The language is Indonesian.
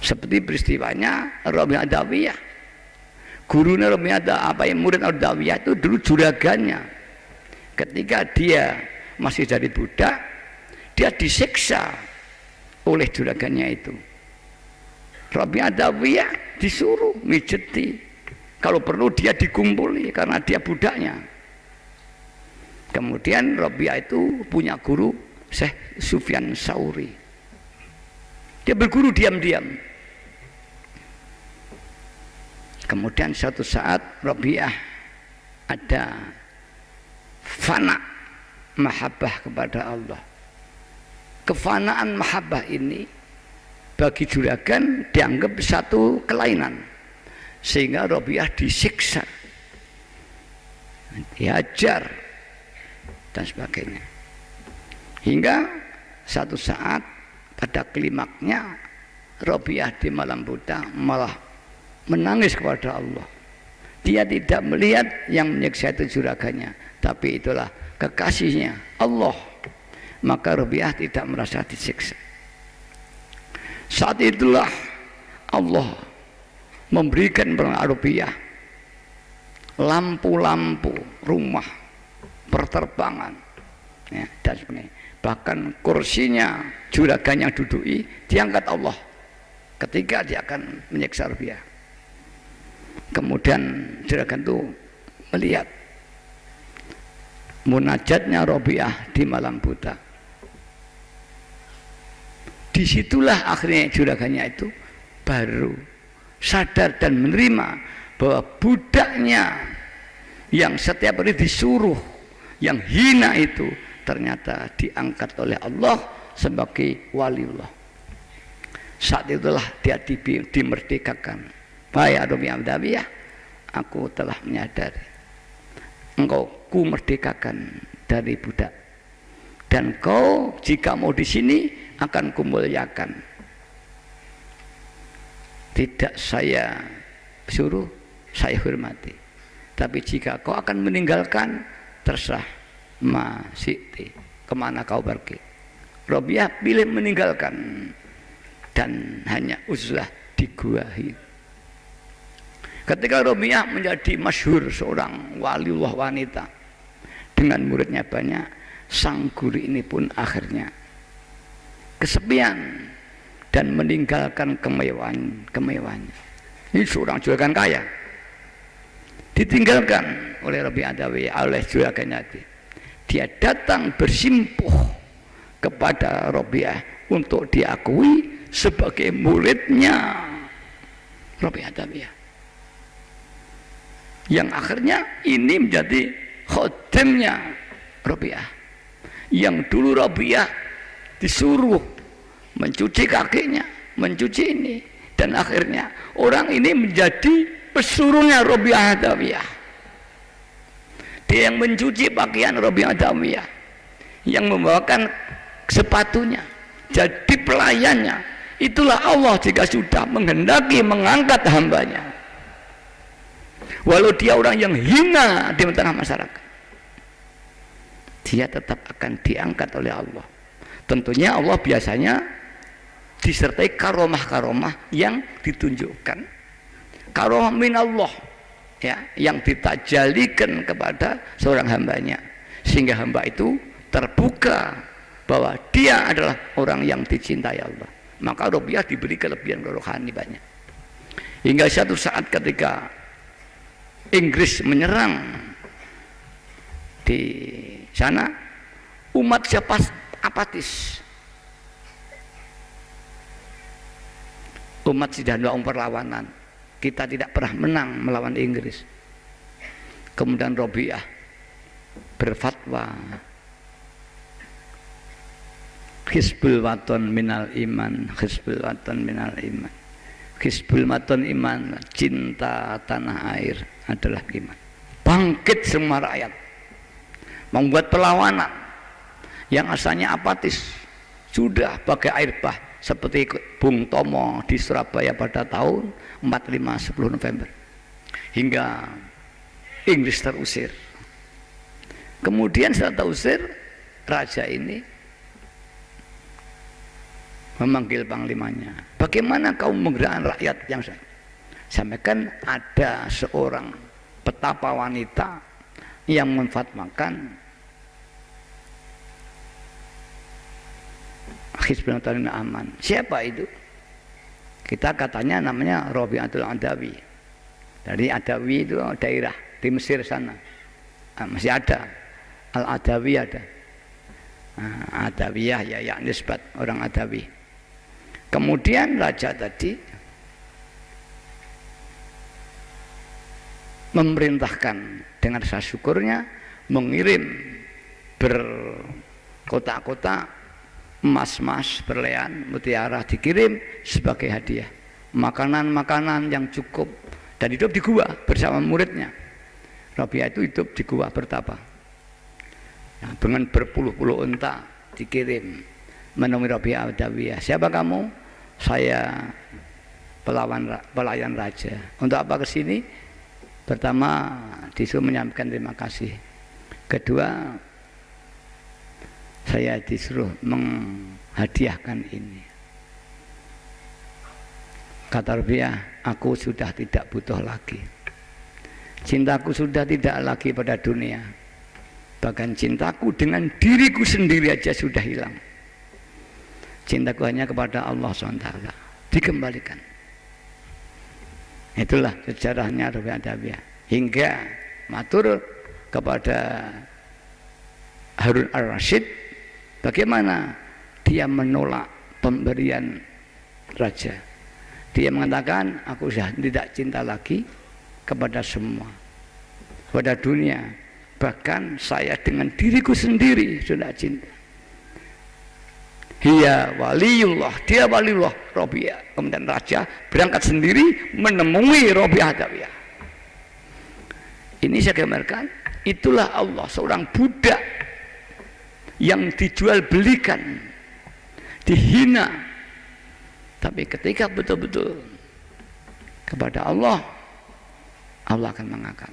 Seperti peristiwanya Rabi'ah Adawiyah. Gurunya murid Adawiyah itu dulu juragannya. Ketika dia masih jadi budak, dia disiksa oleh juragannya itu. Rabi'ah Adawiyah disuruh mijeti, kalau perlu dia dikumpuli karena dia budaknya. Kemudian Rabi'ah itu punya guru Syekh Sufyan Tsauri. Dia berguru diam-diam. Kemudian suatu saat Rabi'ah ada fana mahabbah kepada Allah. Kefanaan mahabbah ini bagi juragan dianggap satu kelainan, sehingga Rabi'ah disiksa, diajar dan sebagainya, hingga satu saat pada klimaknya Rabi'ah di malam buta malah menangis kepada Allah. Dia tidak melihat yang menyiksa itu juragannya, tapi itulah kekasihnya Allah. Maka Rabi'ah tidak merasa disiksa. Saat itulah Allah memberikan kepada Rabi'ah lampu-lampu rumah, perterbangan, ya, dan sebagainya. Bahkan kursinya juragan yang duduki diangkat Allah ketika dia akan menyiksa Rabi'ah. Kemudian juragan itu melihat munajatnya Rabi'ah di malam buta. Disitulah akhirnya juragannya itu baru sadar dan menerima bahwa budaknya yang setiap hari disuruh, yang hina itu ternyata diangkat oleh Allah sebagai waliullah. Saat itulah dia dimerdekakan. Wahai Rabi'ah Adawiyah, aku telah menyadari engkau ku merdekakan dari budak, dan kau jika mau di sini akan kumuliakan. Tidak saya suruh, saya hormati. Tapi jika kau akan meninggalkan, terserah ma syi'ti, kemana kau pergi. Rabi'ah pilih meninggalkan dan hanya uzlah di gua Hira. Ketika Rabi'ah menjadi masyhur seorang waliullah wanita dengan muridnya banyak, sang guru ini pun akhirnya kesepian dan meninggalkan kemewahannya. Ini seorang juragan kaya ditinggalkan oleh Rabi'ah Adawiyah, oleh juragannya. Dia datang bersimpuh kepada Rabi'ah untuk diakui sebagai muridnya Rabi'ah Adawiyah, yang akhirnya ini menjadi khodimnya Rabi'ah. Yang dulu Rabi'ah disuruh mencuci kakinya, mencuci ini, dan akhirnya orang ini menjadi pesuruhnya Rabi'ah Adawiyah. Dia yang mencuci pakaian Rabi'ah Adawiyah, yang membawakan sepatunya, jadi pelayannya. Itulah Allah jika sudah menghendaki mengangkat hambanya, walau dia orang yang hina di tengah masyarakat, dia tetap akan diangkat oleh Allah. Tentunya Allah biasanya disertai karomah-karomah yang ditunjukkan, karomah minallah, ya, yang ditajalikan kepada seorang hambanya, sehingga hamba itu terbuka bahwa dia adalah orang yang dicintai Allah. Maka Rabi'ah diberi kelebihan rohani banyak, hingga satu saat ketika Inggris menyerang di sana, umat siapa apatis. Umat sudah melakukan perlawanan, kita tidak pernah menang melawan Inggris. Kemudian Rabi'ah berfatwa, Hizbul Waton minal iman, Hizbul Waton minal iman. Hizbul Waton iman, cinta tanah air adalah iman. Bangkit semua rakyat, membuat perlawanan yang asalnya apatis, sudah pakai air bah, seperti Bung Tomo di Surabaya pada tahun 45 10 November, hingga Inggris terusir. Kemudian setelah terusir, raja ini memanggil panglimanya, bagaimana kau menggerakkan rakyat yang sampaikan ada seorang petapa wanita yang memfatwakan Hizbul Tahrir aman. Siapa itu? Kita katanya namanya Rabi'atul Adawi. Dari Adawi itu daerah di Mesir sana. Masih ada. Al-Adawi ada. Adawiyah ya nisbat orang Adawi. Kemudian raja tadi memerintahkan dengan rasa syukurnya mengirim berkotak-kotak emas-emas, berlian, mutiara dikirim sebagai hadiah. Makanan-makanan yang cukup dan hidup di gua bersama muridnya. Rabi'ah itu hidup di gua bertapa. Nah, dengan berpuluh-puluh unta dikirim menemui Rabi'ah Adawiyah. Siapa kamu? Saya pelayan raja. Untuk apa ke sini? Pertama disuruh menyampaikan terima kasih. Kedua, saya disuruh menghadiahkan ini. Kata Rabi'ah, aku sudah tidak butuh lagi. Cintaku sudah tidak lagi pada dunia. Bahkan cintaku dengan diriku sendiri aja sudah hilang. Cintaku hanya kepada Allah SWT. Dikembalikan. Itulah sejarahnya Rabi'ah Adawiyah. Hingga matur kepada Harun Ar-Rasyid, bagaimana dia menolak pemberian raja. Dia mengatakan, aku sudah tidak cinta lagi kepada semua, pada dunia. Bahkan saya dengan diriku sendiri sudah cinta. Dia waliullah, dia waliullah Rabi'ah. Kemudian raja berangkat sendiri menemui Rabi'ah Adawiyah. Ini saya gambarkan, itulah Allah, seorang budak yang dijual belikan, dihina, tapi ketika betul-betul kepada Allah, Allah akan mengangkat.